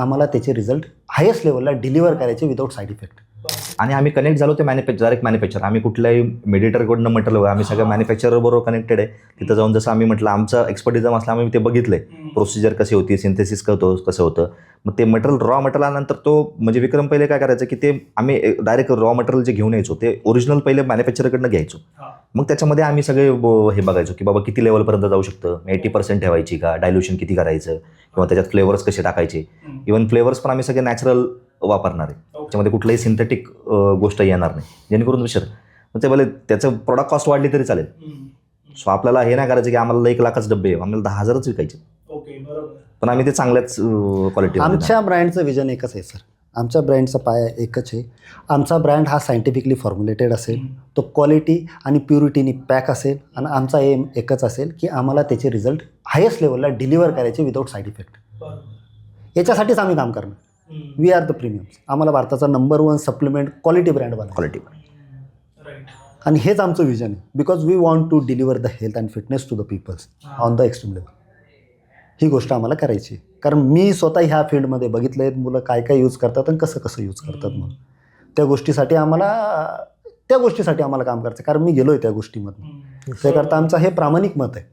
आम्हाला त्याचे result highest लेवलला डिलिव्हर करायचे विदाऊट साईड इफेक्ट. आणि आम्ही कनेक्ट झालो ते डायरेक्ट मॅन्युफॅक्चर. आम्ही कुठल्याही मेडिटरकडनं म्हटलं आम्ही सगळ्या मॅन्युफॅक्चर बरोबर कनेक्टेड आहे. तिथं जाऊन जसं आम्ही म्हटलं आमचं एक्सपर्टिझम असलं आम्ही ते बघितलंय प्रोसिजर कशी होती, सिंथेसिस कसं होतं. मग ते मटेरियल रॉ मटेरियल आल्यानंतर तो म्हणजे विक्रम पहिले काय करायचं की ते आम्ही डायरेक्ट रॉ मटेरियल जे घेऊन यायचो ते ओरिजिनल पहिले मॅन्युफॅक्चरकडनं घ्यायचो. मग त्याच्यामध्ये आम्ही सगळे हे बघायचो की बाबा किती लेवलपर्यंत जाऊ शकतं, 80% ठेवायची का, डायल्युशन किती करायचं किंवा त्याच्यात फ्लेवर्स कसे टाकायचे. इव्हन फ्लेवर्स पण आम्ही सगळे नॅचरल वापरणार आहे, त्याच्यामध्ये कुठलंही सिंथेटिक गोष्ट येणार नाही जेणेकरून विचार मग ते भले त्याचं प्रोडक्ट कॉस्ट वाढली तरी चालेल. सो आपल्याला हे नाही करायचं की आम्हाला 1,00,000च डब्बे आहे, आम्हाला 10,000च विकायचे. पण आम्ही ते चांगल्याच क्वालिटी. आमच्या ब्रँडचं विजन एकच आहे सर. आमच्या ब्रँडचा पाया एकच आहे. आमचा ब्रँड हा सायंटिफिकली फॉर्म्युलेटेड असेल, तो क्वालिटी आणि प्युरिटीनी पॅक असेल आणि आमचा एम एकच असेल की आम्हाला त्याचे रिझल्ट हायेस्ट लेवलला डिलिव्हर करायचे विदाऊट साईड इफेक्ट. याच्यासाठीच आम्ही काम करणार. We are the premiums. आम्हाला भारताचा नंबर 1 सप्लिमेंट क्वालिटी ब्रँड बनवा. क्वालिटी. आणि हेच आमचं विजन आहे. Because we want to deliver the health and fitness to the peoples on the extreme level. ही गोष्ट आम्हाला करायची आहे. कारण मी स्वतः ह्या फील्डमध्ये बघितलं आहे मुलं काय काय यूज करतात आणि कसं यूज करतात. म्हणून त्या गोष्टीसाठी आम्हाला काम करायचं. कारण मी गेलो आहे त्या गोष्टीमधून. त्याकरता आमचं हे प्रामाणिक मत आहे.